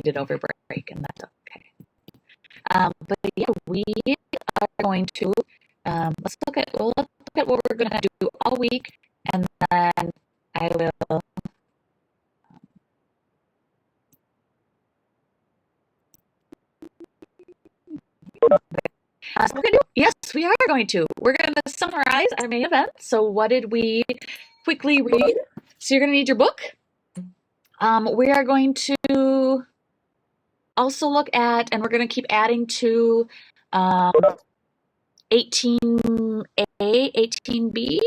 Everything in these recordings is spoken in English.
it over break, and that's okay. But yeah, we are going to let's look at what we're going to do all week, and then I will. Yes, we are going to. We're going to summarize our main event. So, what did we quickly read? So, you're going to need your book. We are going to also look at, and we're going to keep adding to 18A, 18B,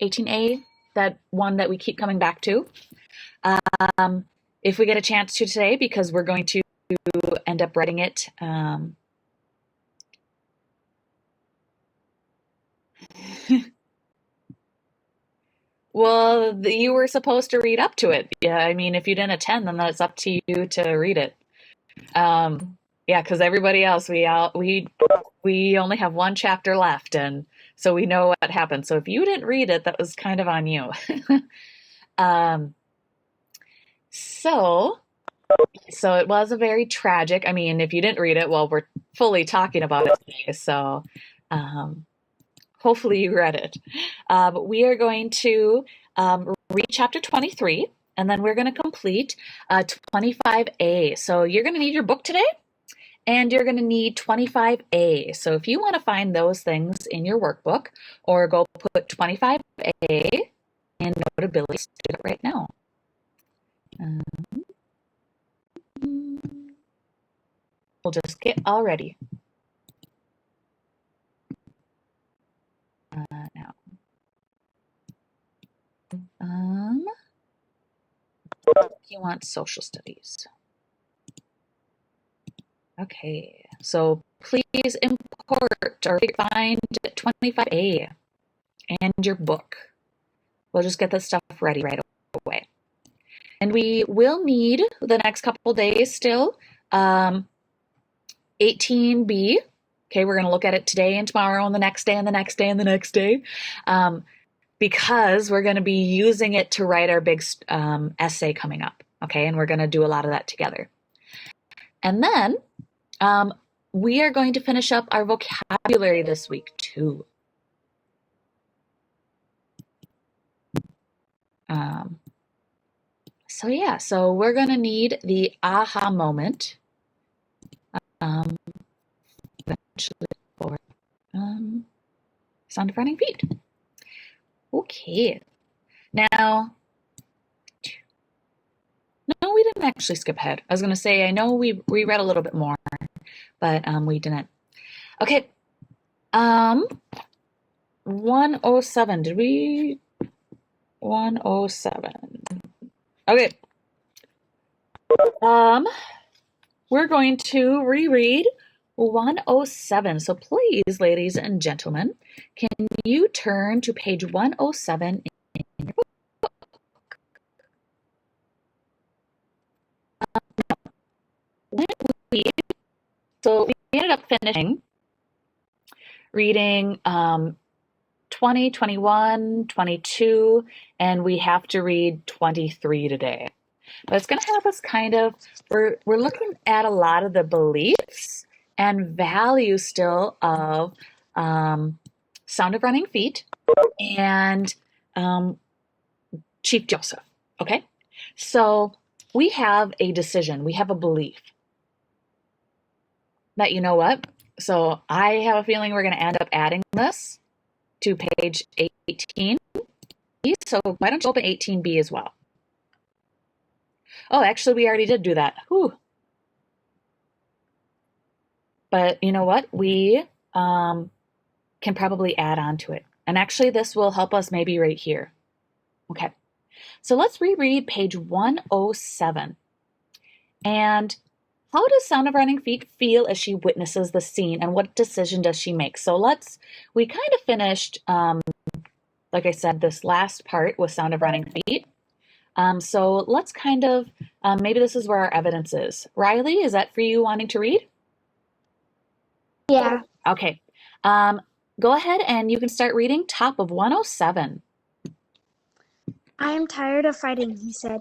18A, that one that we keep coming back to. If we get a chance to today, because we're going to end up writing it. Well, you were supposed to read up to it. Yeah, I mean, if you didn't attend, then that's up to you to read it. Yeah, because everybody else, we only have one chapter left, and so we know what happened. So if you didn't read it, that was kind of on you. So it was a very tragic. I mean, if you didn't read it, well, we're fully talking about it today. So hopefully you read it. But we are going to read chapter 23, and then we're going to complete 25A. So you're going to need your book today, and you're going to need 25A. So if you want to find those things in your workbook, or go put 25A in Notability, do it right now. We'll just get all ready. Now. You want social studies. Okay, so please import or find 25A and your book. We'll just get this stuff ready right away. And we will need the next couple days still 18B. Okay, we're going to look at it today and tomorrow and the next day and the next day and the next day, because we're going to be using it to write our big essay coming up. Okay, and we're going to do a lot of that together. And then we are going to finish up our vocabulary this week too. So yeah, so we're going to need the aha moment for Sound of Running Feet. Okay. Now, no, we didn't actually skip ahead. I was going to say, I know we read a little bit more, but we didn't. Okay. 107. Did we? 107. Okay. We're going to reread 107. So please, ladies and gentlemen, can you turn to page 107 in your book? So we ended up finishing reading 20, 21, 22, and we have to read 23 today. But it's going to help us kind of, we're looking at a lot of the beliefs and values still of Sound of Running Feet and Chief Joseph, okay? So we have a decision, we have a belief that, you know what? So I have a feeling we're going to end up adding this to page 18. So why don't you open 18B as well? Oh, actually, we already did do that. Whew. But you know what? We can probably add on to it. And actually, this will help us maybe right here. Okay. So let's reread page 107. And how does Sound of Running Feet feel as she witnesses the scene, and what decision does she make? So we kind of finished, like I said, this last part with Sound of Running Feet. So let's kind of, maybe this is where our evidence is. Riley, is that for you wanting to read? Yeah. Okay. Go ahead and you can start reading top of 107. I am tired of fighting, he said.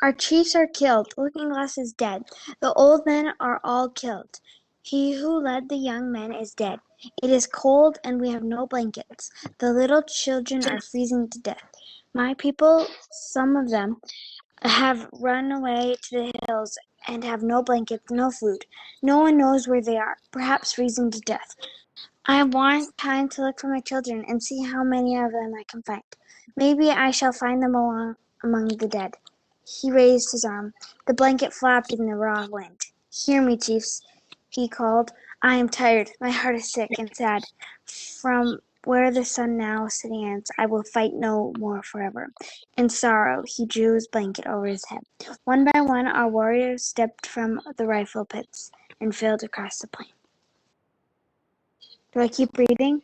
Our chiefs are killed. Looking-glass is dead. The old men are all killed. He who led the young men is dead. It is cold, and we have no blankets. The little children are freezing to death. My people, some of them, have run away to the hills and have no blankets, no food. No one knows where they are, perhaps freezing to death. I want time to look for my children and see how many of them I can find. Maybe I shall find them among the dead. He raised his arm. The blanket flapped in the raw wind. Hear me, chiefs, he called. I am tired. My heart is sick and sad. From where the sun now stands, I will fight no more forever. In sorrow, he drew his blanket over his head. One by one, our warriors stepped from the rifle pits and filed across the plain. Do I keep reading?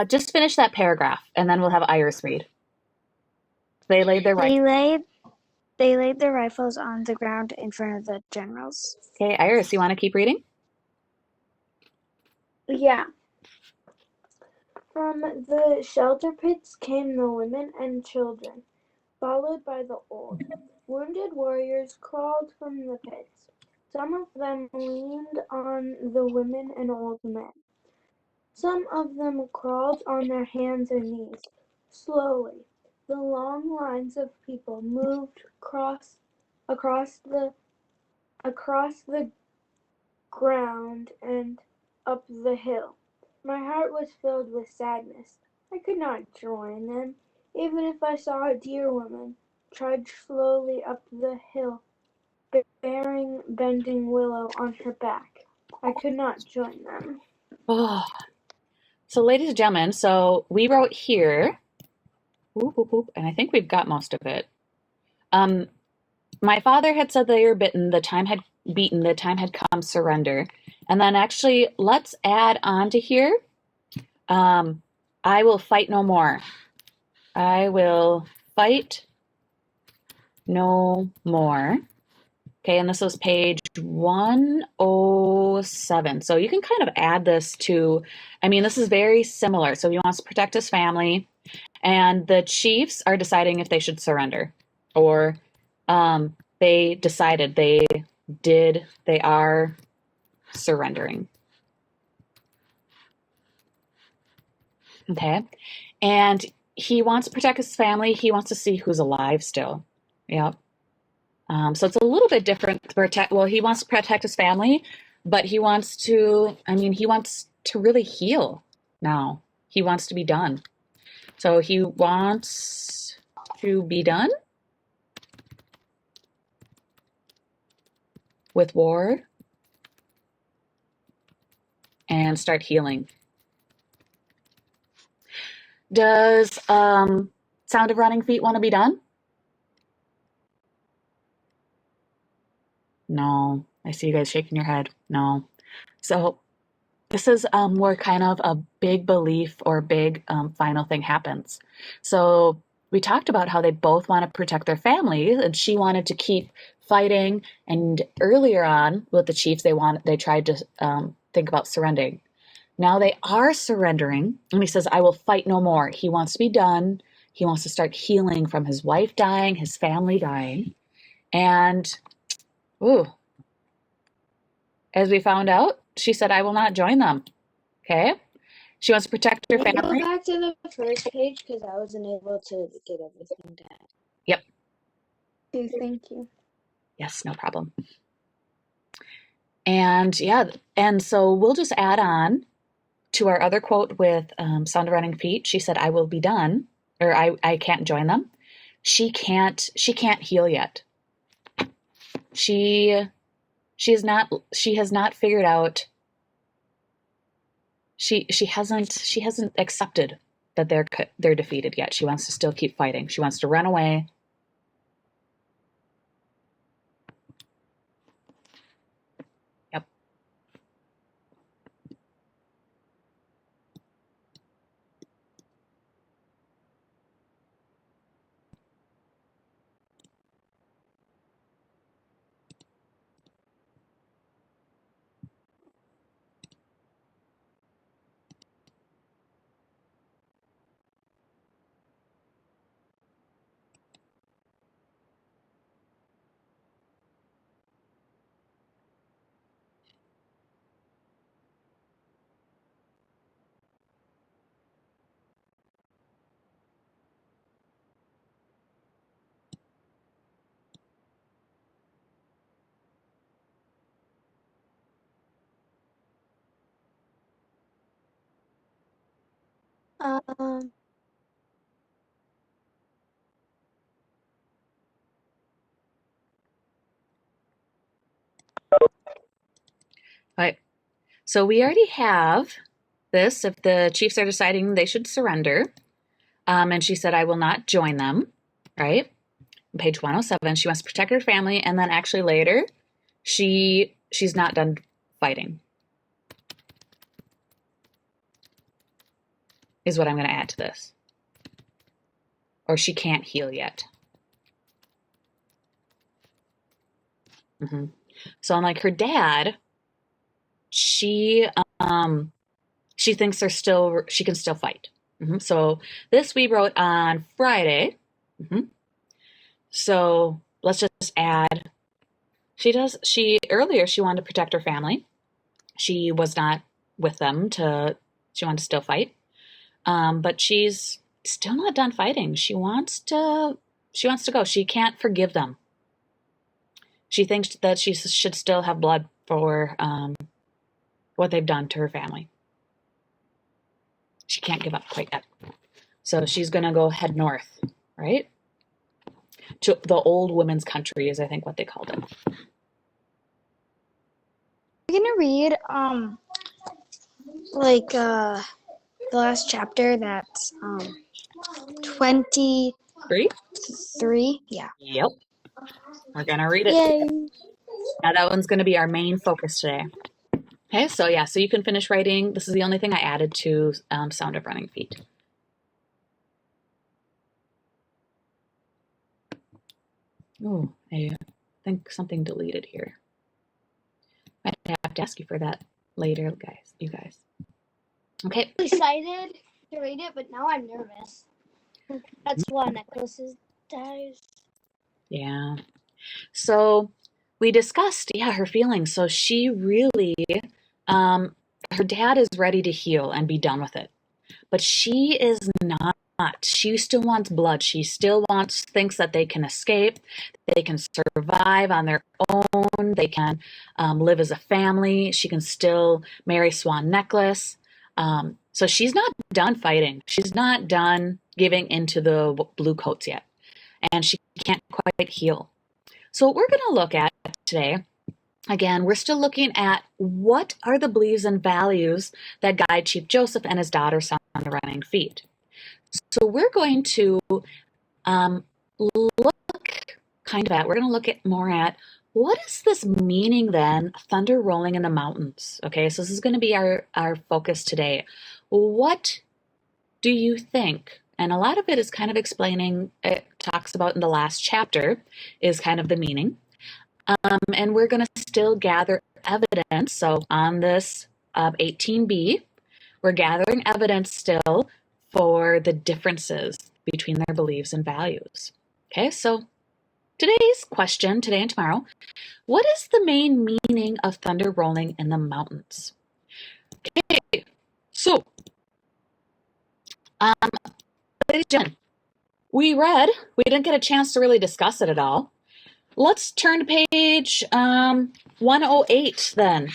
Just finish that paragraph, and then we'll have Iris read. They laid their They laid their rifles on the ground in front of the generals. Okay, Iris, you want to keep reading? Yeah. From the shelter pits came the women and children, followed by the old. Wounded warriors crawled from the pits. Some of them leaned on the women and old men. Some of them crawled on their hands and knees. Slowly, the long lines of people moved across the ground and up the hill. My heart was filled with sadness. I could not join them, even if I saw a dear woman trudge slowly up the hill, bearing Bending Willow on her back. I could not join them. Oh. So, ladies and gentlemen, so we wrote here, whoop, whoop, whoop, and I think we've got most of it. My father had said they were bitten, the time had beaten, the time had come, surrender. And then actually, let's add on to here, I will fight no more. I will fight no more. Okay, and this was page 107. So you can kind of add this to, I mean, this is very similar. So he wants to protect his family, and the chiefs are deciding if they should surrender, or they decided they are surrendering. Okay, and he wants to protect his family. He wants to see who's alive still. Yep. So it's a little bit different to protect. Well, he wants to protect his family, but he wants to, I mean, he wants to really heal now. He wants to be done. So he wants to be done with war and start healing. Does Sound of Running Feet want to be done? No. I see you guys shaking your head. No. So this is where kind of a big belief or big final thing happens. So we talked about how they both want to protect their families, and she wanted to keep fighting. And earlier on with the chiefs, they tried to think about surrendering. Now they are surrendering, and he says, I will fight no more. He wants to be done. He wants to start healing from his wife dying, his family dying. And, ooh, as we found out, she said, I will not join them. Okay? She wants to protect her Can we family. go back to the first page because I wasn't able to get everything down. Yep. Okay, thank you. Yes, no problem. And yeah, and so we'll just add on to our other quote with Sound of Running Feet. She said, I will be done, or I can't join them. She can't heal yet. She has not figured out, she hasn't accepted that they're defeated yet. She wants to still keep fighting. She wants to run away. Yep. Um, All right. So we already have this if the Chiefs are deciding they should surrender. And she said, I will not join them, right? On page 107, she wants to protect her family. And then actually later, she's not done fighting, is what I'm going to add to this. Or she can't heal yet. So unlike her dad, she thinks she can still fight. So this we wrote on Friday. So let's just add, she earlier she wanted to protect her family. She was not with them she wanted to still fight. But she's still not done fighting. She wants to go. She can't forgive them. She thinks that she should still have blood for what they've done to her family. She can't give up quite yet. So she's going to go head north, right? To the old women's country is, I think, what they called it. I'm gonna read the last chapter. That's 23. Yeah. Yep. We're going to read it. Yay. Now that one's going to be our main focus today. Okay, so yeah, so you can finish writing. This is the only thing I added to Sound of Running Feet. Oh, I think something deleted here. Might have to ask you for that later, you guys. Okay. I'm excited to read it, but now I'm nervous. That's why necklaces dies. Yeah. So we discussed, her feelings. So she really, her dad is ready to heal and be done with it. But she is not. She still wants blood. She still thinks that they can escape. They can survive on their own. They can live as a family. She can still marry Swan Necklace. So she's not done fighting. She's not done giving into the blue coats yet. And she can't quite heal. So what we're going to look at today, again, we're still looking at what are the beliefs and values that guide Chief Joseph and his daughter Sound on the Running Feet. So we're going to look more at what is this meaning then, thunder rolling in the mountains? Okay, so this is going to be our focus today. What do you think? And a lot of it is kind of explaining, it talks about in the last chapter, is kind of the meaning. And we're going to still gather evidence. So on this 18b, we're gathering evidence still for the differences between their beliefs and values. Okay, so today's question, today and tomorrow, what is the main meaning of thunder rolling in the mountains? Okay, so, ladies and gentlemen, we didn't get a chance to really discuss it at all. Let's turn to page 108 then.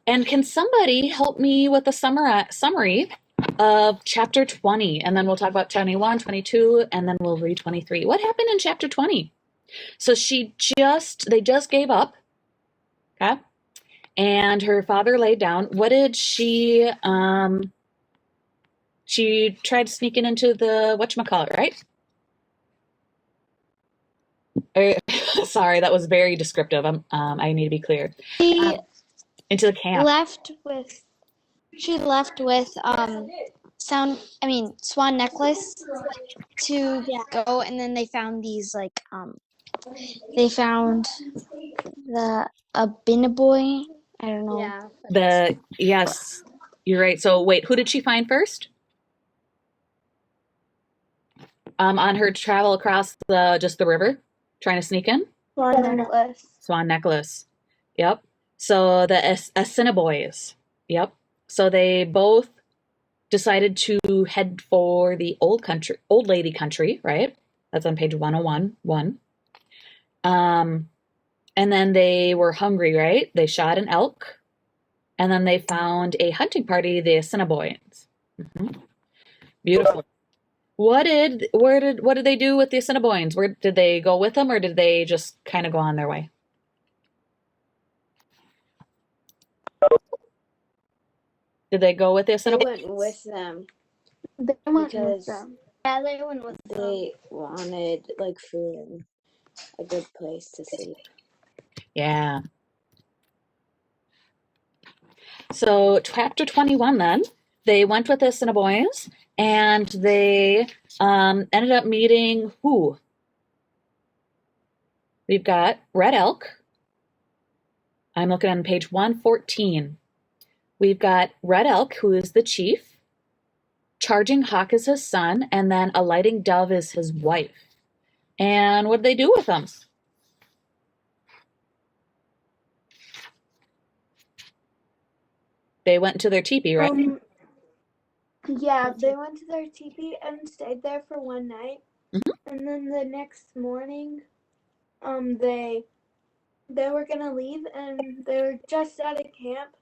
And can somebody help me with the summary of chapter 20? And then we'll talk about 21, 22, and then we'll read 23. What happened in chapter 20? So they just gave up, okay? And her father laid down. What did she tried sneaking into the whatchamacallit, right? Sorry, that was very descriptive. I need to be clear. Into the camp. She left with Swan Necklace to go, and then they found these they found the Abinaboy. I don't know. Yeah. Yes, you're right. So wait, who did she find first? On her travel across the river, trying to sneak in? Swan Necklace. Yep. So the Assiniboines. Yep. So they both decided to head for the old lady country, right? That's on page 101. And then they were hungry, right? They shot an elk, and then they found a hunting party, the Assiniboines. Beautiful. What did they do with the Assiniboines? Where did they go with them, or did they just kind of go on their way? Did they go with the They Assiniboines? went with them They went with because them. Yeah, they went with them. they wanted like food and a good place to sleep. Yeah. So chapter 21 then, they went with the Assiniboines and they ended up meeting who? We've got Red Elk. I'm looking on page 114. We've got Red Elk, who is the chief. Charging Hawk is his son, and then Alighting Dove is his wife. And what did they do with them? They went into their teepee, right? Yeah, they went to their teepee and stayed there for one night. And then the next morning, they were gonna leave, and they were just out of camp,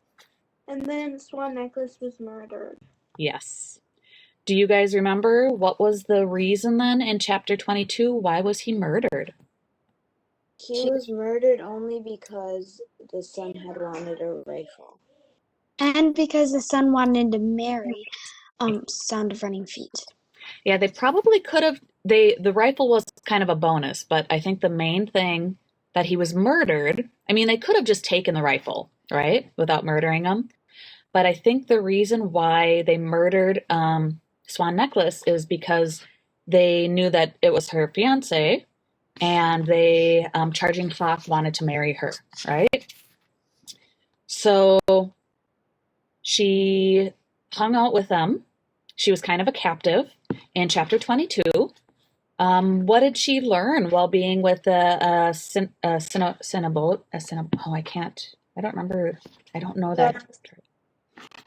and then Swan Necklace was murdered. Yes. Do you guys remember what was the reason then in chapter 22? Why was he murdered? He was murdered only because the son had wanted a rifle. And because the son wanted to marry Sound of Running Feet. Yeah, they probably could have. The rifle was kind of a bonus, but I think the main thing that he was murdered. I mean, they could have just taken the rifle, right, without murdering him. But I think the reason why they murdered Swan Necklace is because they knew that it was her fiance, and they Charging Hawk wanted to marry her, right? So she hung out with them. She was kind of a captive in chapter 22. What did she learn while being with the Cinnabon? Oh, I don't remember. I don't know that.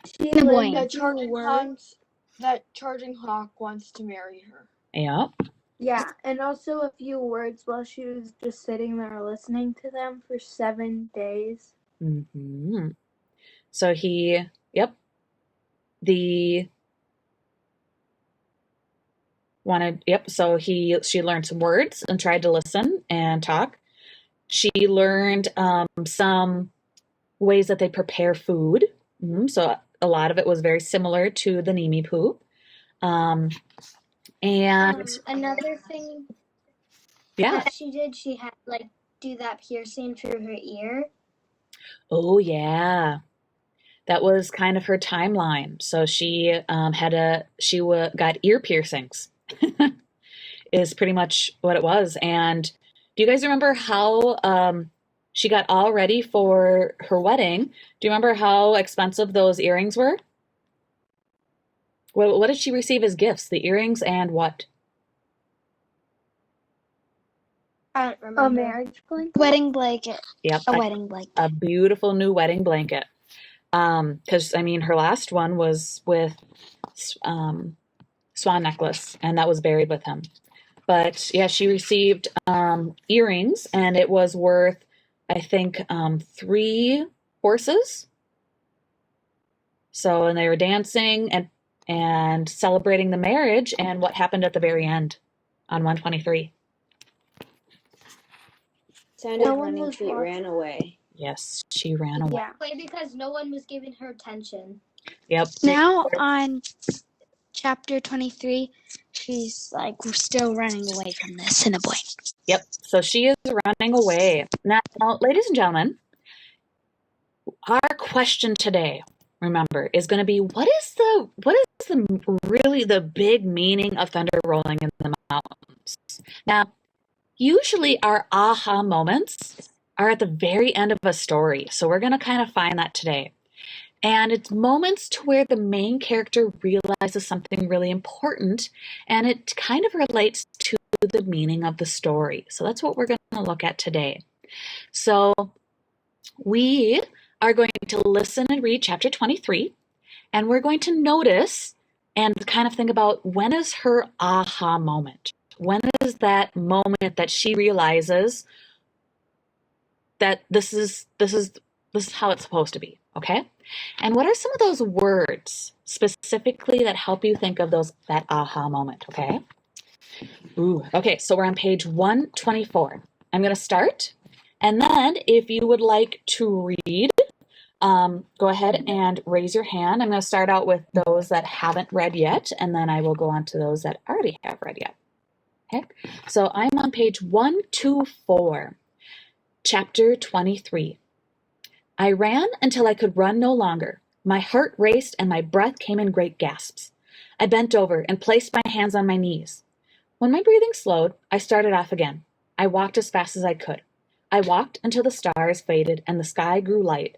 She Assiniboine. learned a That few Charging words. Charging Hawk wants to marry her. Yeah. Yeah, and also a few words while she was just sitting there listening to them for 7 days. Mm-hmm. So she learned some words and tried to listen and talk. She learned some ways that they prepare food. So a lot of it was very similar to the Nimi Poo. And Another thing yeah. that she did, she had like do that piercing through her ear. Oh, yeah. That was kind of her timeline. So she got ear piercings is pretty much what it was. And do you guys remember how she got all ready for her wedding? Do you remember how expensive those earrings were? What did she receive as gifts? The earrings and what? I don't A remember. marriage blanket? Wedding blanket. Yep. A wedding blanket. A beautiful new wedding blanket. Because I mean, her last one was with Swan Necklace, and that was buried with him. But yeah, she received earrings, and it was worth, I think, 3 horses. So, and they were dancing and celebrating the marriage, and what happened at the very end on 123. Sound No of one Running was Feet watching. ran away. Yes, she ran away. Yeah. Because no one was giving her attention. Yep. Now on chapter 23, she's like, we're still running away from the Assiniboine. Yep. So she is running away. Now, ladies and gentlemen, our question today, remember, is going to be what is really the big meaning of thunder rolling in the mountains? Now, usually our aha moments are at the very end of a story. So we're going to kind of find that today. And it's moments to where the main character realizes something really important, and it kind of relates to the meaning of the story. So that's what we're going to look at today. So we are going to listen and read chapter 23, and we're going to notice and kind of think about when is her aha moment? When is that moment that she realizes that this is the This is how it's supposed to be, okay? And what are some of those words specifically that help you think of that aha moment, okay? Ooh, okay, so we're on page 124. I'm going to start, and then if you would like to read, go ahead and raise your hand. I'm going to start out with those that haven't read yet, and then I will go on to those that already have read yet. Okay, so I'm on page 124, chapter 23. I ran until I could run no longer. My heart raced and my breath came in great gasps. I bent over and placed my hands on my knees. When my breathing slowed, I started off again. I walked as fast as I could. I walked until the stars faded and the sky grew light.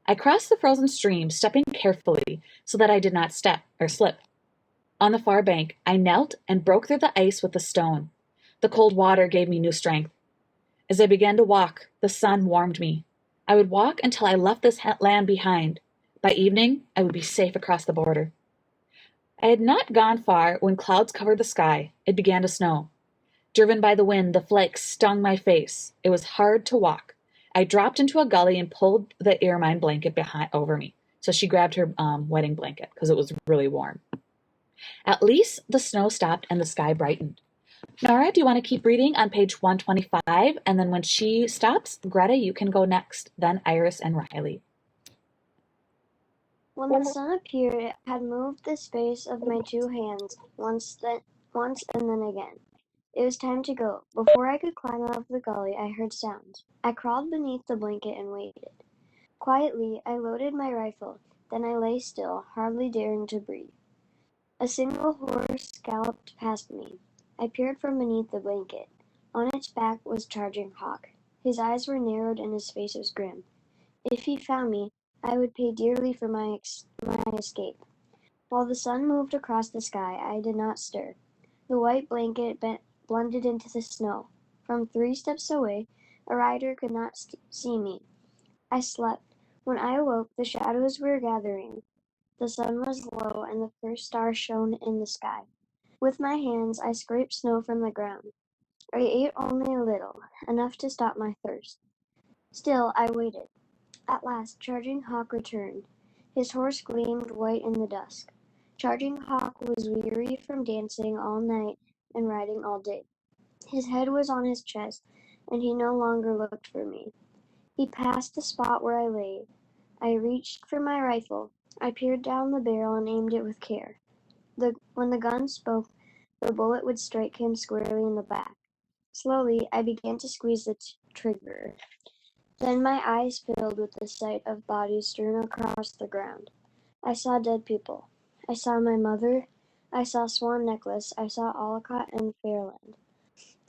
I crossed the frozen stream, stepping carefully so that I did not step or slip. On the far bank, I knelt and broke through the ice with a stone. The cold water gave me new strength. As I began to walk, the sun warmed me. I would walk until I left this land behind. By evening, I would be safe across the border. I had not gone far when clouds covered the sky. It began to snow. Driven by the wind, the flakes stung my face. It was hard to walk. I dropped into a gully and pulled the ermine blanket over me. So she grabbed her wedding blanket because it was really warm. At least the snow stopped and the sky brightened. Nora, do you want to keep reading on page 125? And then when she stops, Greta, you can go next. Then Iris and Riley. When the sun appeared, it had moved the space of my two hands once and then again. It was time to go. Before I could climb out of the gully, I heard sounds. I crawled beneath the blanket and waited. Quietly, I loaded my rifle. Then I lay still, hardly daring to breathe. A single horse galloped past me. I peered from beneath the blanket. On its back was Charging Hawk. His eyes were narrowed and his face was grim. If he found me, I would pay dearly for my escape. While the sun moved across the sky, I did not stir. The white blanket blended into the snow. From 3 steps away, a rider could not see me. I slept. When I awoke, the shadows were gathering. The sun was low, and the first star shone in the sky. With my hands, I scraped snow from the ground. I ate only a little, enough to stop my thirst. Still, I waited. At last, Charging Hawk returned. His horse gleamed white in the dusk. Charging Hawk was weary from dancing all night and riding all day. His head was on his chest, and he no longer looked for me. He passed the spot where I lay. I reached for my rifle. I peered down the barrel and aimed it with care. When the gun spoke, the bullet would strike him squarely in the back. Slowly, I began to squeeze the trigger. Then my eyes filled with the sight of bodies strewn across the ground. I saw dead people. I saw my mother. I saw Swan Necklace. I saw Olcott and Fairland.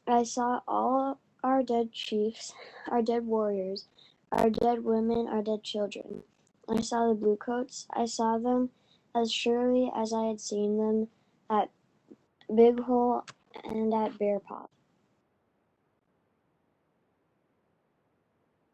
I saw all our dead chiefs, our dead warriors, our dead women, our dead children. I saw the Bluecoats. I saw them as surely as I had seen them at Big Hole and at Bear Paw.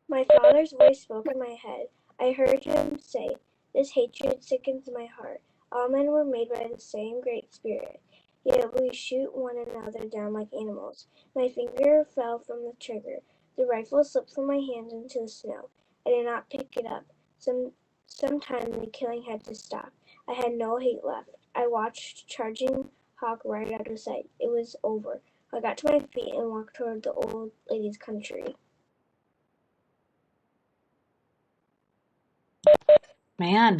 My father's voice spoke in my head. I heard him say, "This hatred sickens my heart. All men were made by the same Great Spirit, yet we shoot one another down like animals." My finger fell from the trigger. The rifle slipped from my hand into the snow. I did not pick it up. Sometime the killing had to stop. I had no hate left. I watched Charging Hawk right out of sight. It was over. I got to my feet and walked toward the old lady's country. Man.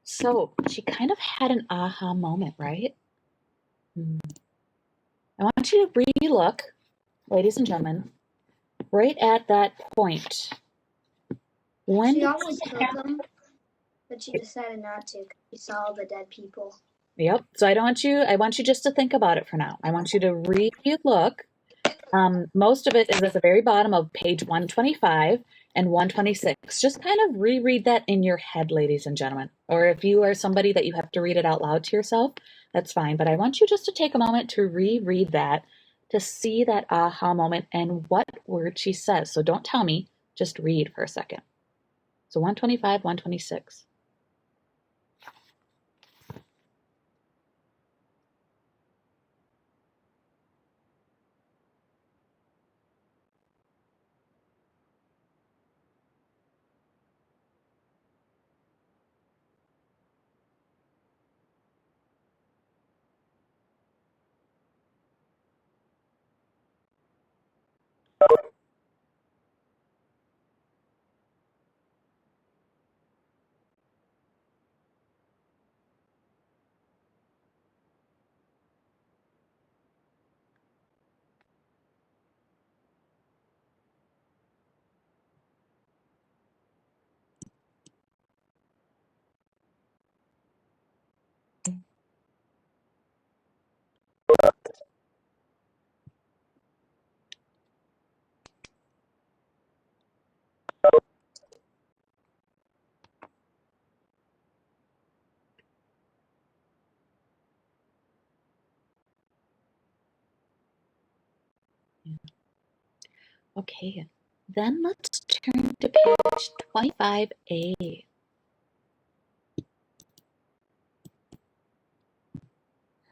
So she kind of had an aha moment, right? I want you to re-look, ladies and gentlemen, right at that point. When She did almost killed them, but she decided not to because she saw all the dead people. Yep. So I want you just to think about it for now. I want you to re-look. Most of it is at the very bottom of page 125 and 126. Just kind of reread that in your head, ladies and gentlemen. Or if you are somebody that you have to read it out loud to yourself, that's fine. But I want you just to take a moment to reread that, to see that aha moment and what word she says. So don't tell me, just read for a second. So 125, 126. Okay, then let's turn to page 25A.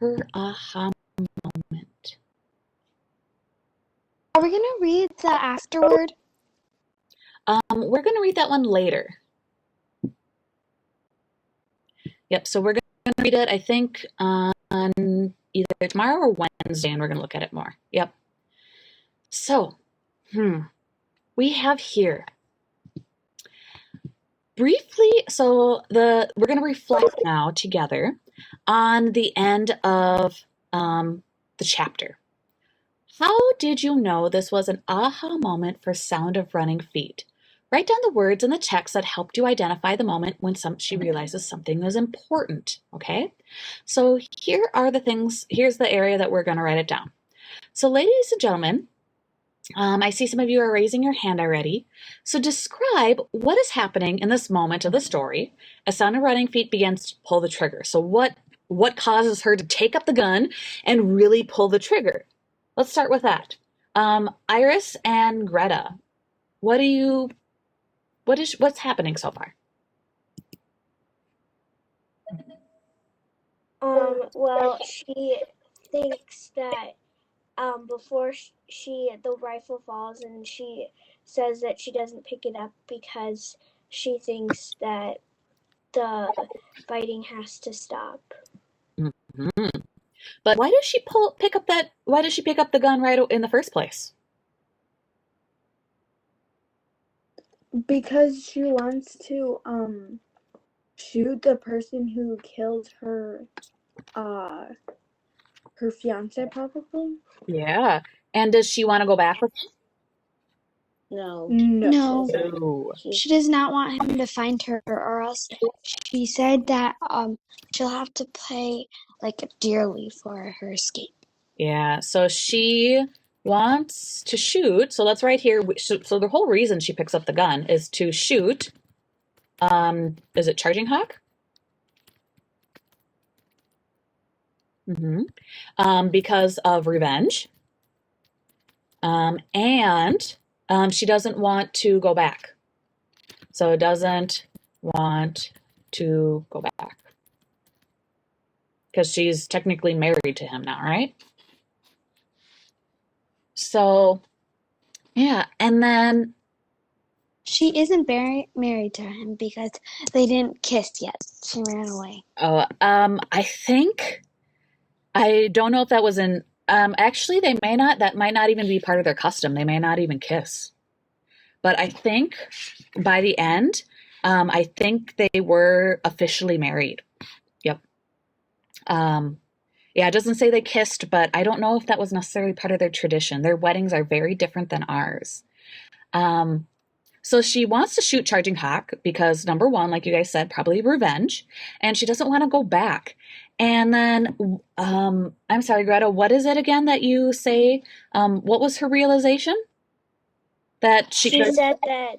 Her aha moment. Are we gonna read the afterword? We're going to read that one later. Yep, so we're going to read it, I think, on either tomorrow or Wednesday, and we're going to look at it more. Yep. So, we have here briefly, we're going to reflect now together on the end of the chapter. How did you know this was an aha moment for Sound of Running Feet? Write down the words in the text that helped you identify the moment when she realizes something is important, okay? So here's the area that we're going to write it down. So ladies and gentlemen, I see some of you are raising your hand already. So describe what is happening in this moment of the story as Sound of Running Feet begins to pull the trigger. So what causes her to take up the gun and really pull the trigger? Let's start with that. Iris and Greta, what's happening so far? Well, she thinks that before the rifle falls, and she says that she doesn't pick it up because she thinks that the fighting has to stop. Mm-hmm. But why does she pick up the gun right in the first place? Because she wants to shoot the person who killed her fiance, probably. Yeah. And does she want to go back with him? No. No. No. She does not want him to find her, or else she said that she'll have to pay like dearly for her escape. Yeah, so she wants to shoot. So let's write here. So the whole reason she picks up the gun is to shoot. Is it Charging Hawk? Because of revenge. And she doesn't want to go back. So doesn't want to go back. Because she's technically married to him now, right? So, yeah, and then she isn't married to him because they didn't kiss yet. She ran away. Oh, I don't know if that was actually they may not, that might not even be part of their custom. They may not even kiss. But I think by the end, I think they were officially married. Yep. Yeah, it doesn't say they kissed, but I don't know if that was necessarily part of their tradition. Their weddings are very different than ours. So she wants to shoot Charging Hawk because, number one, like you guys said, probably revenge, and she doesn't want to go back. And then, I'm sorry, Greta, what is it again that you say? What was her realization? That she said that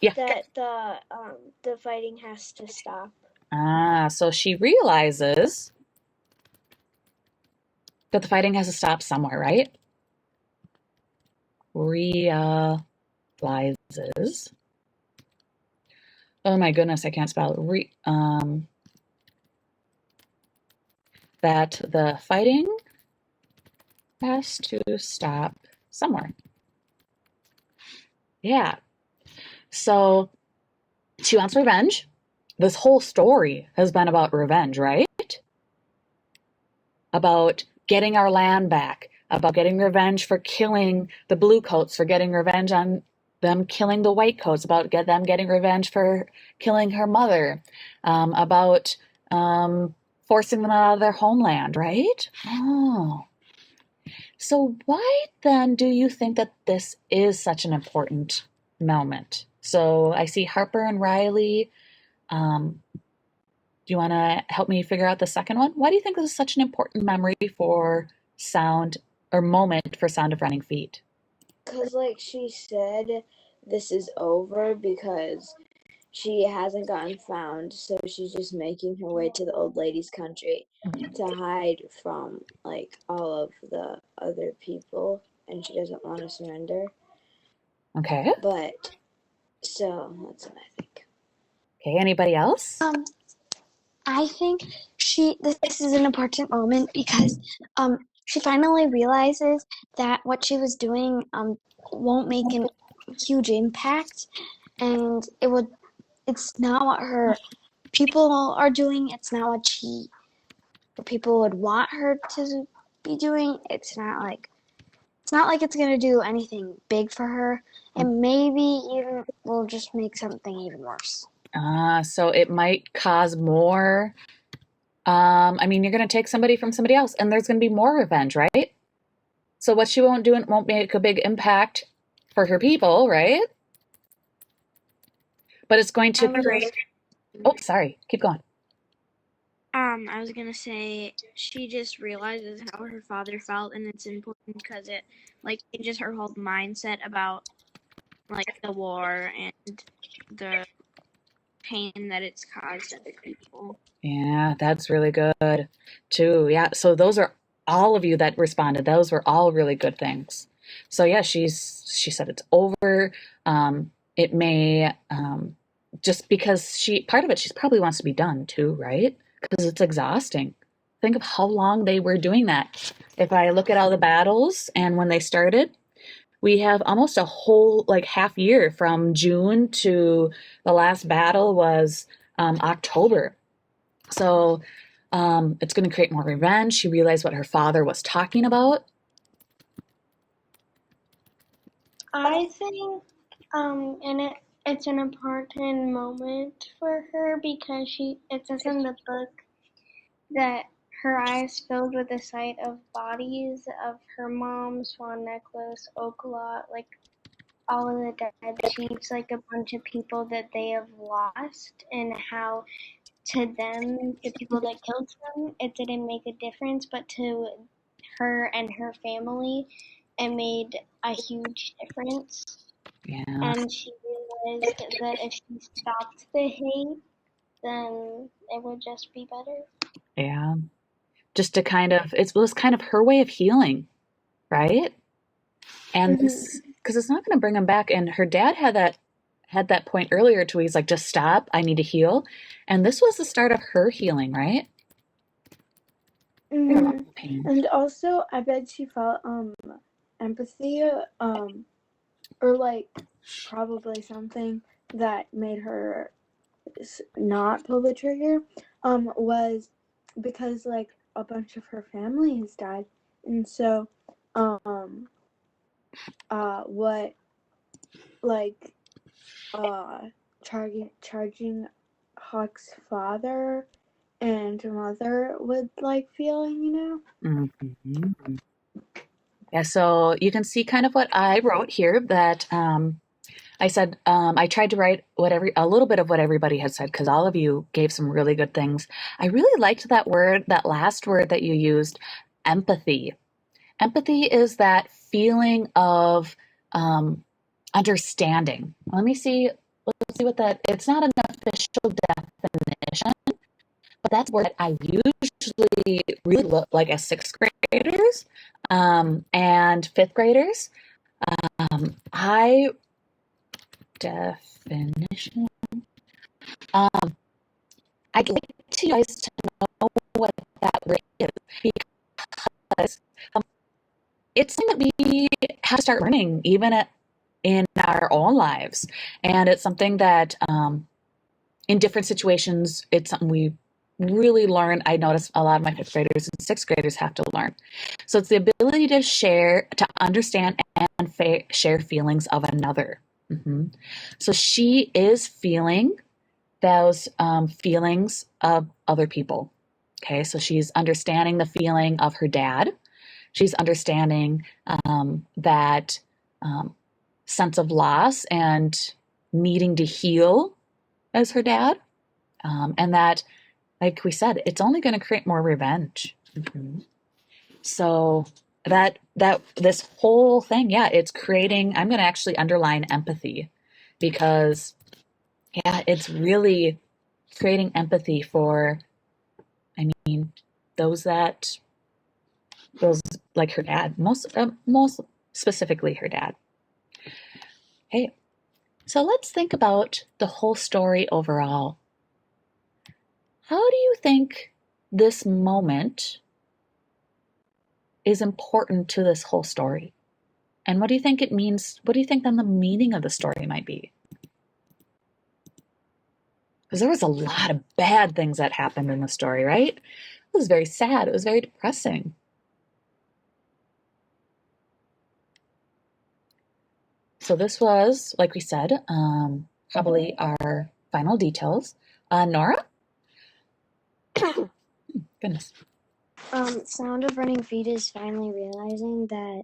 yeah. that the fighting has to stop. So she realizes that the fighting has to stop somewhere, right? Realizes. Oh my goodness, I can't spell it. That the fighting has to stop somewhere. Yeah. So she wants revenge. This whole story has been about revenge, right? About getting our land back, about getting revenge for killing the blue coats, for getting revenge on them killing the white coats, about them getting revenge for killing her mother, about forcing them out of their homeland, right? Oh. So why then do you think that this is such an important moment? So I see Harper and Riley. Do you want to help me figure out the second one? Why do you think this is such an important memory for Sound, or moment for Sound of Running Feet? Because, like she said, this is over because she hasn't gotten found, so she's just making her way to the old lady's country to hide from, like, all of the other people, and she doesn't want to surrender. Okay. But so that's what I think. Okay. Anybody else? I think this is an important moment because she finally realizes that what she was doing won't make a huge impact, and it's not what her people are doing. It's not what people would want her to be doing. It's not like it's gonna do anything big for her, and maybe even will just make something even worse. So it might cause more. I mean, you're going to take somebody from somebody else, and there's going to be more revenge, right? So what she won't do won't make a big impact for her people, right? But it's going to create. Oh, sorry. Keep going. I was gonna say she just realizes how her father felt, and it's important because it like changes her whole mindset about like the war and the pain that it's caused other people. Yeah, that's really good too. Yeah. So those are all of you that responded. Those were all really good things. So yeah, she said it's over. It may just because part of it she probably wants to be done too, right? Because it's exhausting. Think of how long they were doing that. If I look at all the battles and when they started, we have almost a whole like half year from June to the last battle was October. So it's going to create more revenge. She realized what her father was talking about. I think and it's an important moment for her because it says in the book that her eyes filled with the sight of bodies of her mom, Swan Necklace, Ocelot, like all of the dead chiefs, like a bunch of people that they have lost, and how to them, the people that killed them, it didn't make a difference, but to her and her family, it made a huge difference. Yeah. And she realized that if she stopped the hate, then it would just be better. Yeah. Just to it was kind of her way of healing, right? And this, because it's not going to bring him back. And her dad had that point earlier to where he's like, just stop, I need to heal. And this was the start of her healing, right? Pain. And also, I bet she felt empathy, or like probably something that made her not pull the trigger, was because like a bunch of her family has died, and so, what like charging Hawk's father and mother would like feeling, you know? Mm-hmm. Yeah, so you can see kind of what I wrote here that I said I tried to write a little bit of what everybody had said because all of you gave some really good things. I really liked that word, that last word that you used, empathy. Empathy is that feeling of understanding. Let's see what that. It's not an official definition, but that's where I usually really look like as sixth graders and fifth graders. I definition. I'd like you guys to know what that word is because it's something that we have to start learning even in our own lives, and it's something that in different situations, it's something we really learn. I notice a lot of my fifth graders and sixth graders have to learn. So it's the ability to share, to understand, and share feelings of another. Mm-hmm. So she is feeling those feelings of other people. Okay, so she's understanding the feeling of her dad. She's understanding that sense of loss and needing to heal as her dad. And that, like we said, it's only going to create more revenge. Mm-hmm. So that this whole thing, yeah, it's creating. I'm going to actually underline empathy because, yeah, it's really creating empathy for. I mean, those like her dad, most specifically her dad. Okay, so let's think about the whole story overall. How do you think this moment is important to this whole story? And what do you think it means? What do you think then the meaning of the story might be? Because there was a lot of bad things that happened in the story, right? It was very sad. It was very depressing. So this was, like we said, probably our final details. Nora? Goodness. Sound of Running Feet is finally realizing that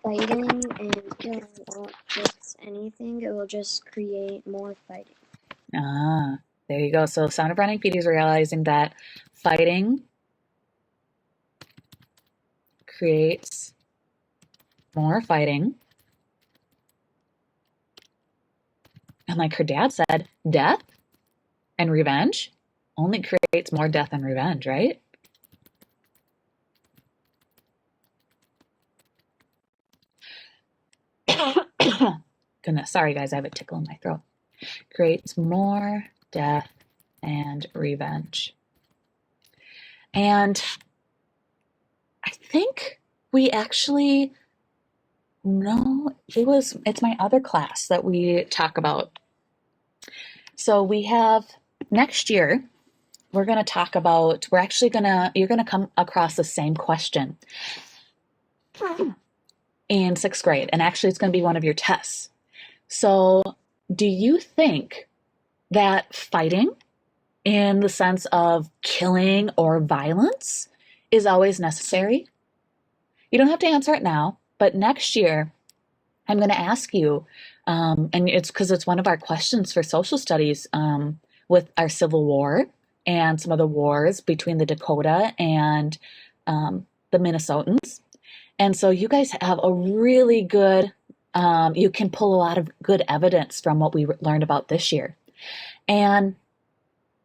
fighting and killing won't fix anything. It will just create more fighting. Ah, there you go. So Sound of Running Feet is realizing that fighting creates more fighting. And like her dad said, death and revenge only creates more death and revenge, right? Goodness, sorry guys, I have a tickle in my throat. Creates more death and revenge. And I think we actually know it's my other class that we talk about. So we have next year, you're going to come across the same question in 6th grade. And actually it's going to be one of your tests. So do you think that fighting in the sense of killing or violence is always necessary? You don't have to answer it now, but next year I'm going to ask you, and it's because it's one of our questions for social studies with our Civil War and some of the wars between the Dakota and the Minnesotans. And so you guys have a really good, you can pull a lot of good evidence from what we learned about this year. And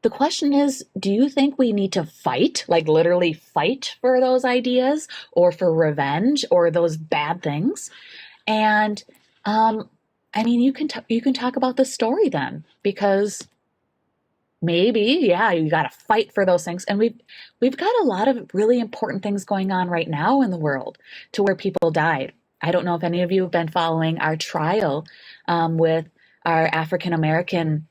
the question is, do you think we need to fight, like literally fight for those ideas or for revenge or those bad things? And I mean, you can talk about the story then, because maybe, yeah, you got to fight for those things. And we've got a lot of really important things going on right now in the world to where people died. I don't know if any of you have been following our trial with our African American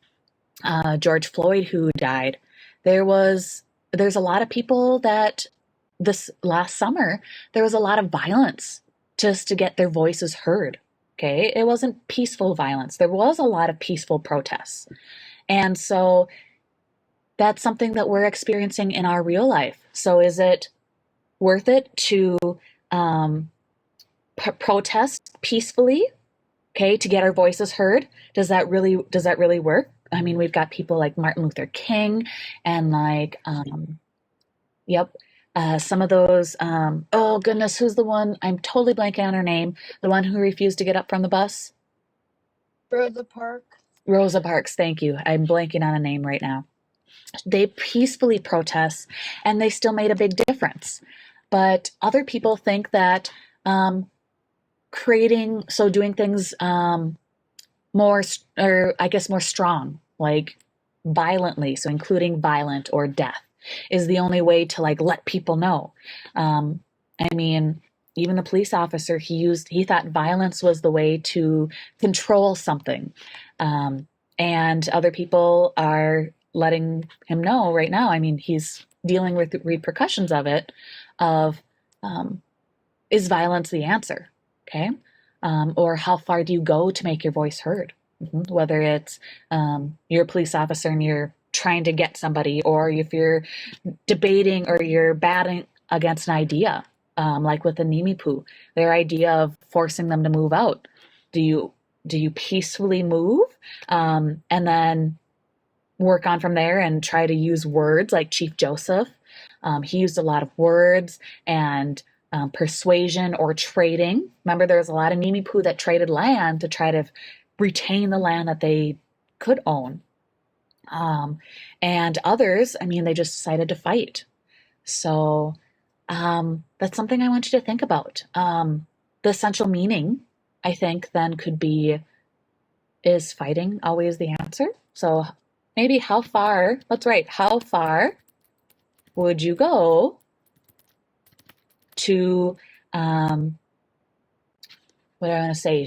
George Floyd who died. There's a lot of people that this last summer, there was a lot of violence just to get their voices heard. Okay. It wasn't peaceful violence. There was a lot of peaceful protests. And so that's something that we're experiencing in our real life. So is it worth it to protest peacefully? Okay. To get our voices heard? Does that really work? I mean, we've got people like Martin Luther King and like, some of those, oh goodness, who's the one? I'm totally blanking on her name. The one who refused to get up from the bus? Rosa Parks. Rosa Parks, thank you. I'm blanking on a name right now. They peacefully protest and they still made a big difference. But other people think that doing things more strong, like violently, so including violent or death, is the only way to like let people know. I mean, even the police officer he thought violence was the way to control something. And other people are letting him know right now. I mean, he's dealing with the repercussions of it, is violence the answer? Okay. Or how far do you go to make your voice heard? Whether it's you're a police officer and you're trying to get somebody, or if you're debating or you're batting against an idea, like with the Nimipu, their idea of forcing them to move out. Do you peacefully move and then work on from there and try to use words like Chief Joseph? He used a lot of words and persuasion or trading. Remember, there was a lot of Nimipu that traded land to try to retain the land that they could own. And others, I mean, they just decided to fight. So that's something I want you to think about. The essential meaning, I think, then could be is fighting always the answer? So maybe how far would you go to, what do I want to say,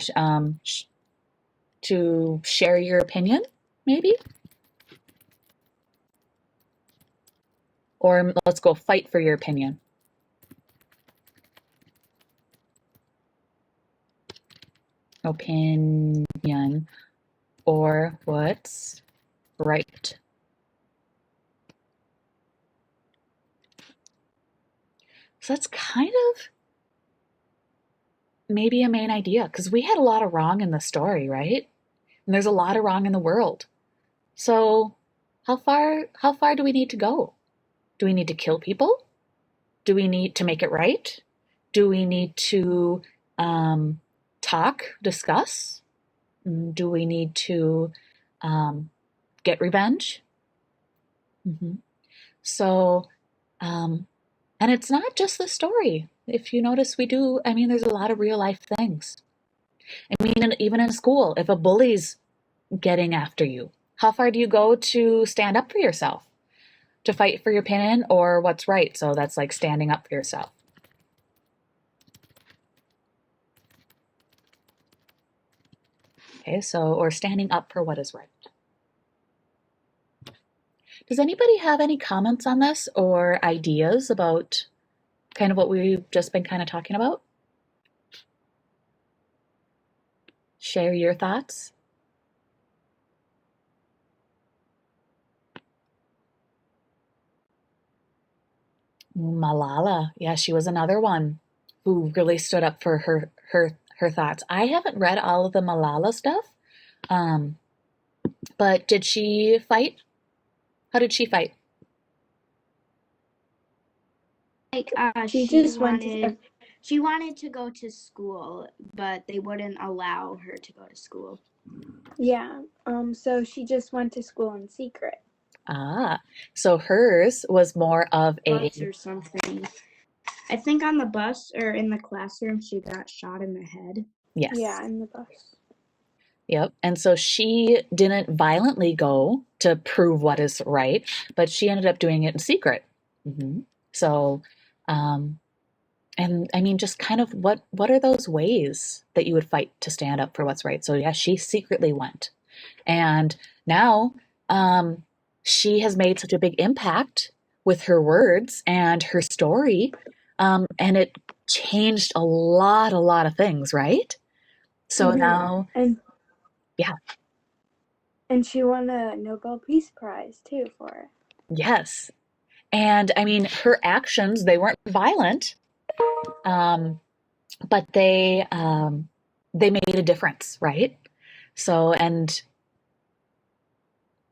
to share your opinion, maybe? Or let's go fight for your opinion. Opinion, or what's right. So that's kind of maybe a main idea, because we had a lot of wrong in the story, right? And there's a lot of wrong in the world. So how far do we need to go? Do we need to kill people? Do we need to make it right? Do we need to talk, discuss? Do we need to get revenge? So, and it's not just the story. If you notice, there's a lot of real life things. I mean, even in school, if a bully's getting after you, how far do you go to stand up for yourself? To fight for your opinion or what's right? So that's like standing up for yourself. Okay, so, or standing up for what is right. Does anybody have any comments on this or ideas about kind of what we've just been kind of talking about? Share your thoughts. Malala, yeah, she was another one who really stood up for her thoughts. I haven't read all of the Malala stuff, but did she fight? How did she fight? Like she wanted to go to school, but they wouldn't allow her to go to school. Yeah. So she just went to school in secret. Ah, so hers was more of a bus or something. I think on the bus or in the classroom she got shot in the head. Yes. Yeah, in the bus. Yep. And so she didn't violently go to prove what is right, but she ended up doing it in secret. So, and I mean, just kind of what are those ways that you would fight to stand up for what's right? So yeah, she secretly went. And now she has made such a big impact with her words and her story, and it changed a lot of things, right? So now, yeah. And she won a Nobel Peace Prize too for it. Yes. And I mean, her actions, they weren't violent, but they made a difference, right? So, and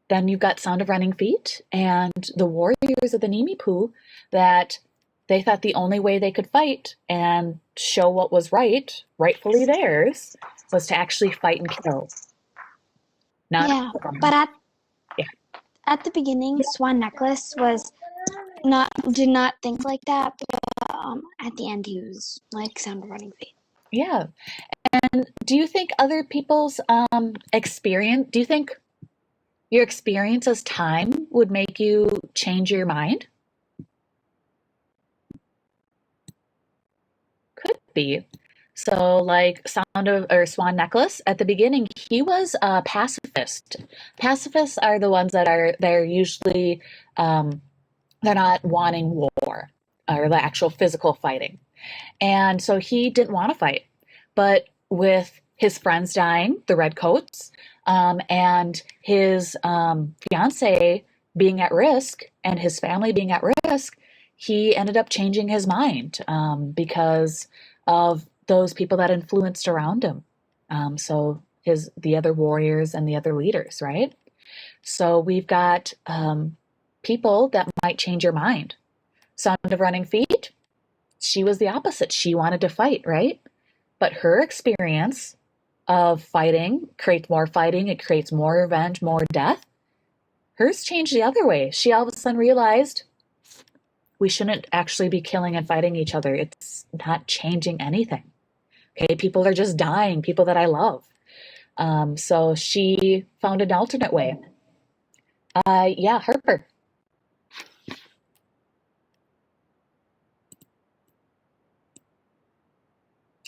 then you've got Sound of Running Feet and the warriors of the Nimipu, that they thought the only way they could fight and show what was right, rightfully theirs, was to actually fight and kill. But at the beginning, Swan Necklace did not think like that, but at the end he was like Sound of Running Feet. Yeah. And do you think other people's experience, do you think your experience as time would make you change your mind? Could be. So like Swan Necklace, at the beginning, he was a pacifist. Pacifists are the ones they're usually, they're not wanting war or the actual physical fighting. And so he didn't want to fight. But with his friends dying, the Redcoats, and his fiance being at risk and his family being at risk, he ended up changing his mind because of those people that influenced around him. So the other warriors and the other leaders, right? So we've got people that might change your mind. Sound of Running Feet, she was the opposite. She wanted to fight, right? But her experience of fighting creates more fighting. It creates more revenge, more death. Hers changed the other way. She all of a sudden realized we shouldn't actually be killing and fighting each other. It's not changing anything. Okay, people are just dying, people that I love. So she found an alternate way. Yeah, Harper.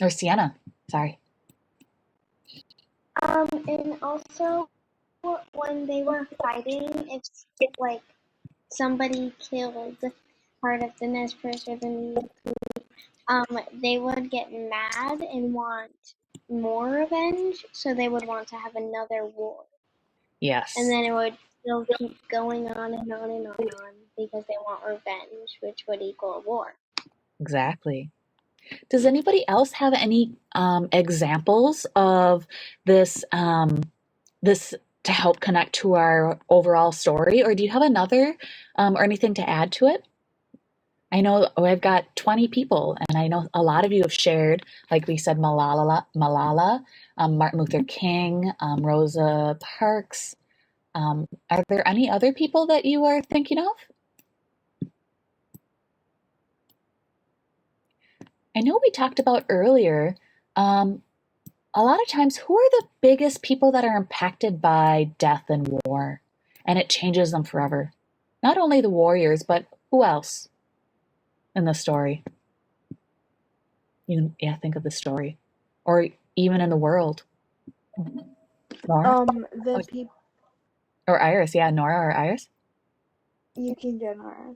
Or Sienna, sorry. And also when they were fighting, if like somebody killed part of the Nez Perce or the New, they would get mad and want more revenge, so they would want to have another war. Yes. And then it would still keep going on and on and on because they want revenge, which would equal a war. Exactly. Does anybody else have any examples of this this to help connect to our overall story, or do you have another or anything to add to it? I know I've got 20 people, and I know a lot of you have shared, like we said, Malala, Martin Luther King, Rosa Parks. Are there any other people that you are thinking of? I know we talked about earlier, a lot of times, who are the biggest people that are impacted by death and war? And it changes them forever. Not only the warriors, but who else in the story? Yeah, think of the story. Or even in the world. Nora? The people. Or Iris, yeah, Nora or Iris? You can go, Nora.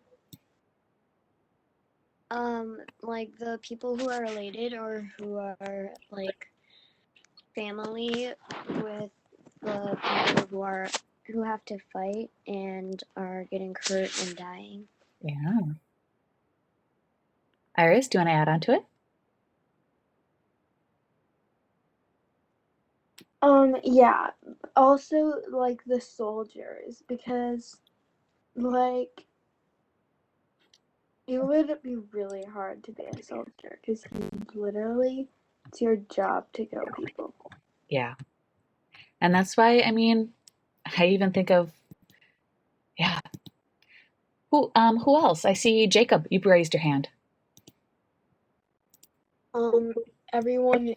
Like the people who are related or who are like family with the people who have to fight and are getting hurt and dying. Yeah. Iris, do you want to add on to it? Yeah. Also, like the soldiers, because like it would be really hard to be a soldier because literally it's your job to kill people. Yeah. And that's why, I mean, I even think of, yeah. Who else? I see Jacob, you raised your hand. Everyone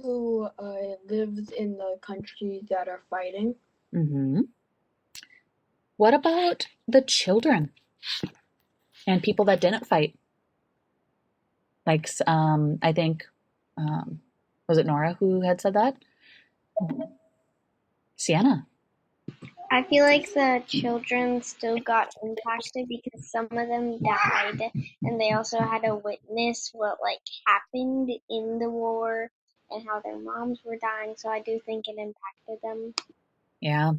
who lives in the countries that are fighting. Mm-hmm. What about the children and people that didn't fight? Like, I think, was it Nora who had said that? Sienna. I feel like the children still got impacted because some of them died, and they also had to witness what like happened in the war and how their moms were dying. So I do think it impacted them. Yeah.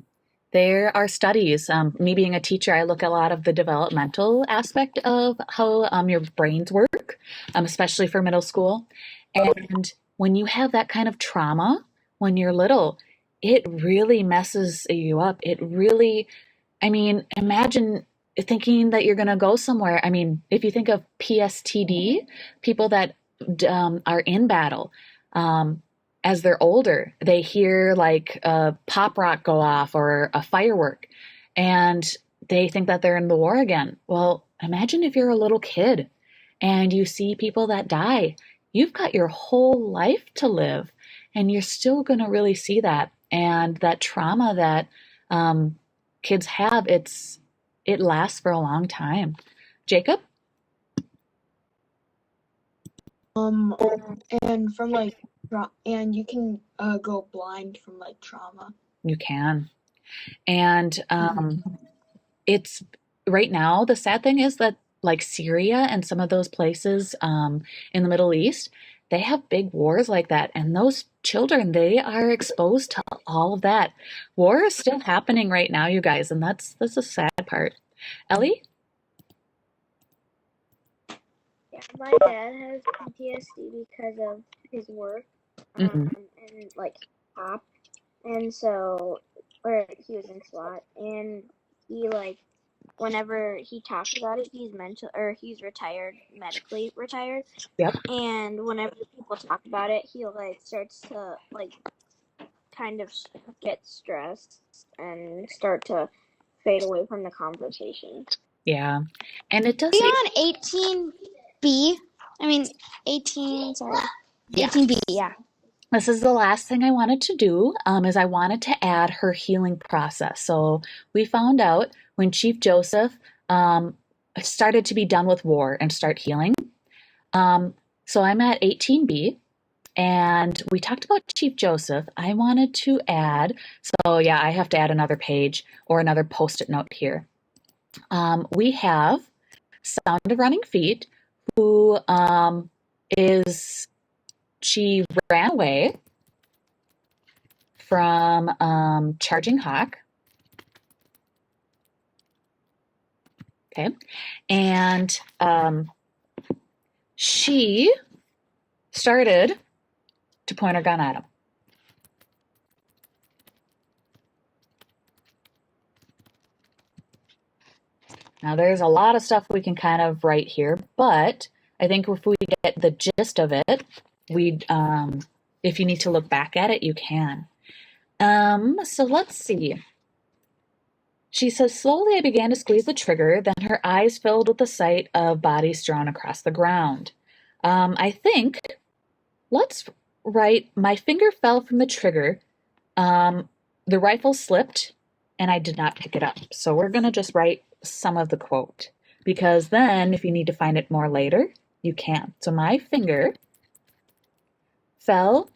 There are studies. Me being a teacher, I look at a lot of the developmental aspect of how your brains work, especially for middle school. And when you have that kind of trauma when you're little, it really messes you up. It really, I mean, imagine thinking that you're going to go somewhere. I mean, if you think of PSTD, people that are in battle, as they're older, they hear like a pop rock go off or a firework, and they think that they're in the war again. Well, imagine if you're a little kid and you see people that die. You've got your whole life to live, and you're still going to really see that. And that trauma that kids have, it lasts for a long time. Jacob? And from like, and you can go blind from like trauma. You can. And it's right now, the sad thing is that like Syria and some of those places in the Middle East, they have big wars like that. And those children, they are exposed to all of that. War is still happening right now, you guys, and that's a sad part. Ellie? Yeah, my dad has PTSD because of his work, and like cop, and so, or he was in SWAT, and he like, whenever he talks about it, he's retired, medically retired. Yep. And whenever people talk about it, he like starts to like kind of get stressed and start to fade away from the conversation. Yeah. And it does. Are we on 18B? I mean, 18, sorry. Yeah. 18B, yeah. this is the last thing I wanted to do, is I wanted to add her healing process. So we found out when Chief Joseph started to be done with war and start healing. So I'm at 18b, and we talked about Chief Joseph. I wanted to add, so yeah, I have to add another page or another post-it note here. We have Sound of Running Feet, who she ran away from Charging Hawk. Okay. And she started to point her gun at him. Now, there's a lot of stuff we can kind of write here, but I think if we get the gist of it, if you need to look back at it, you can. So let's see. She says, slowly I began to squeeze the trigger, then her eyes filled with the sight of bodies strewn across the ground. I think, let's write, my finger fell from the trigger, the rifle slipped, and I did not pick it up. So we're going to just write some of the quote, because then if you need to find it more later, you can. So my finger fell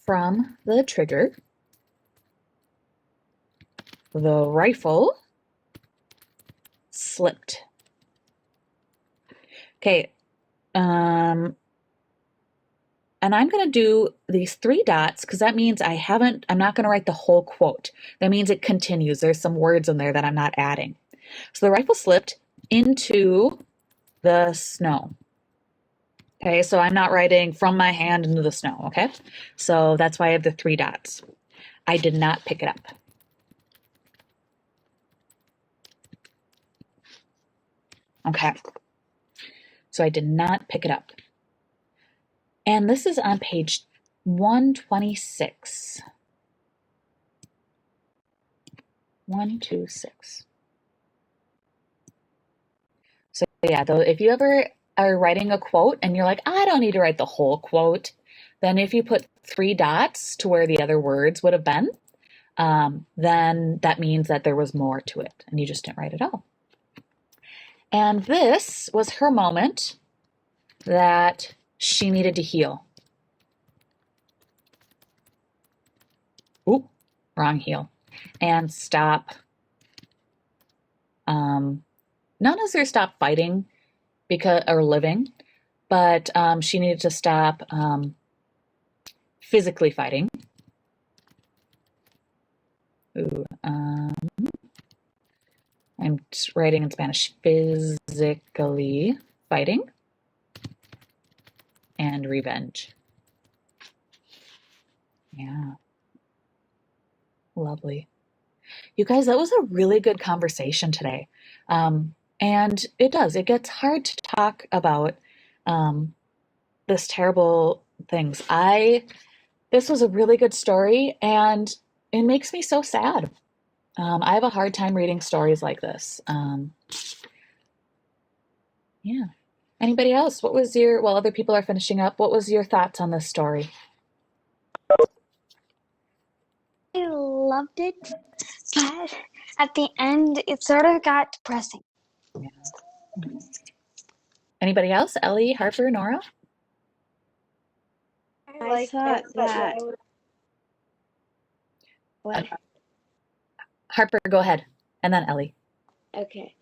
from the trigger, the rifle slipped. Okay, and I'm going to do these 3 dots because that means I'm not going to write the whole quote. That means it continues. There's some words in there that I'm not adding. So the rifle slipped into the snow. Okay, so I'm not writing from my hand into the snow, okay? So that's why I have the 3 dots. I did not pick it up. Okay, so I did not pick it up. And this is on page 126. 126. So yeah, though, if you ever are writing a quote and you're like, I don't need to write the whole quote, then if you put 3 dots to where the other words would have been, then that means that there was more to it and you just didn't write it all. And this was her moment that she needed to heal. Oop, wrong heel. And stop. Not necessarily stop fighting or living, but she needed to stop physically fighting. Ooh, I'm just writing in Spanish, physically fighting and revenge. Yeah. Lovely. You guys, that was a really good conversation today. And it gets hard to talk about this terrible things. This was a really good story and it makes me so sad. I have a hard time reading stories like this. Yeah. Anybody else? While other people are finishing up, what was your thoughts on this story? I loved it, but at the end, it sort of got depressing. Yeah. Anybody else? Ellie, Harper, Nora? I thought that. What? Harper, go ahead. And then Ellie. Okay.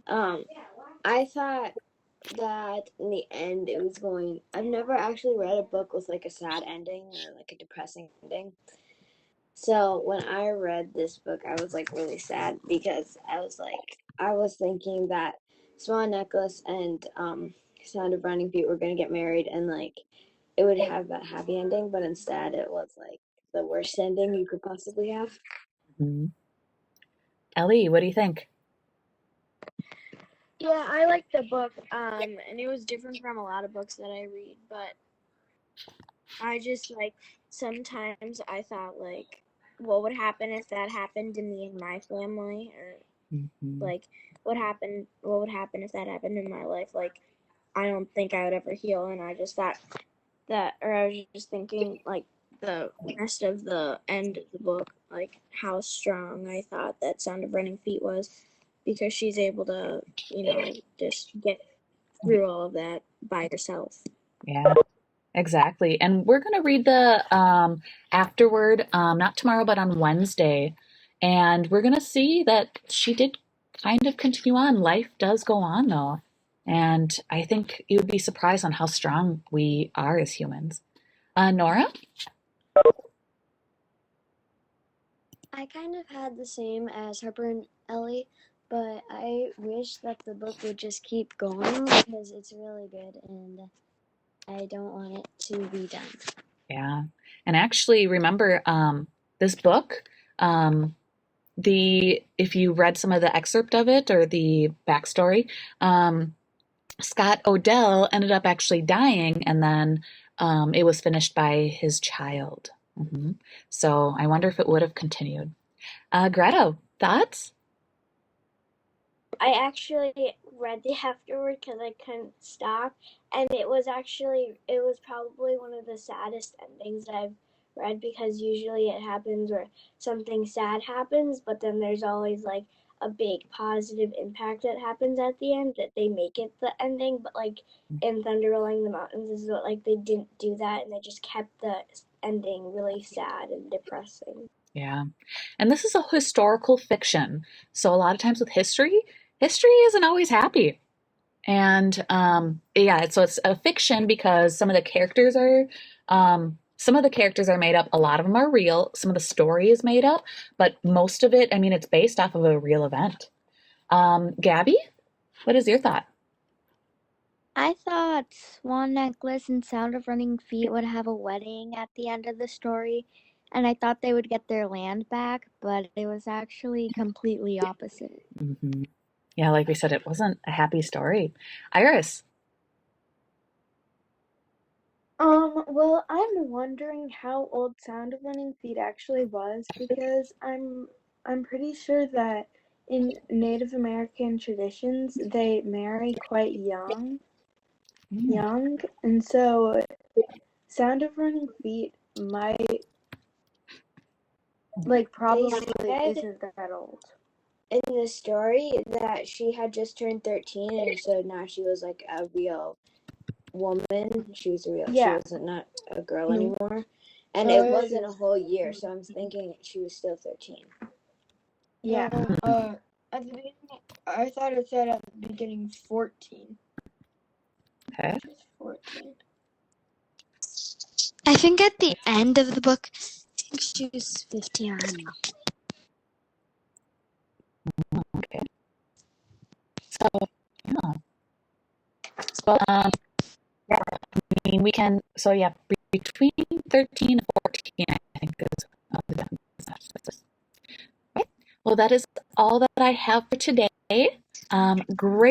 I thought that in the end it was going. I've never actually read a book with like a sad ending or like a depressing ending. So when I read this book, I was like really sad because I was thinking that Swan Necklace and Sound of Running Feet were gonna get married and like it would have that happy ending, but instead it was like the worst ending you could possibly have. Mm-hmm. Ellie, what do you think? Yeah, I liked the book, and it was different from a lot of books that I read, but I just like sometimes I thought like, what would happen if that happened to me and my family, or like what would happen if that happened in my life? Like, I don't think I would ever heal, and I just thought I was just thinking, like, the rest of the end of the book, like, how strong I thought that Sound of Running Feet was, because she's able to, just get through all of that by herself. Yeah, exactly. And we're going to read the afterward, not tomorrow, but on Wednesday. And we're going to see that she did kind of continue on. Life does go on, though. And I think you would be surprised on how strong we are as humans. Nora? I kind of had the same as Harper and Ellie, but I wish that the book would just keep going because it's really good and I don't want it to be done. Yeah. And actually, remember this book, if you read some of the excerpt of it or the backstory, Scott Odell ended up actually dying, and then it was finished by his child. So I wonder if it would have continued. Greta, thoughts? I actually read the afterward because I couldn't stop, and it was probably one of the saddest endings I've read, because usually it happens where something sad happens, but then there's always like a big positive impact that happens at the end that they make it the ending. But like in Thunder Rolling the Mountains is what, like, they didn't do that, and they just kept the ending really sad and depressing. Yeah. And this is a historical fiction. So a lot of times with history isn't always happy. And so it's a fiction because some of the characters are made up. A lot of them are real. Some of the story is made up, but most of it, I mean, it's based off of a real event. Gabby, what is your thought? I thought Swan Necklace and Sound of Running Feet would have a wedding at the end of the story, and I thought they would get their land back, but it was actually completely opposite. Mm-hmm. Yeah, like we said, it wasn't a happy story. Iris? Well, I'm wondering how old Sound of Running Feet actually was, because I'm pretty sure that in Native American traditions they marry quite young, and so Sound of Running Feet might probably isn't that old. In the story that she had just turned 13, and so now she was like a real woman. She was she wasn't not a girl anymore. And it wasn't a whole year, so I'm thinking she was still 13. Yeah. At the beginning, I thought it said at the beginning 14. Okay. 14. I think at the end of the book, I think she was 15. I don't know. Okay. So, yeah. So, yeah, I mean, we can, so yeah, between 13 and 14, I think is the difference. Right. Well, that is all that I have for today. Great.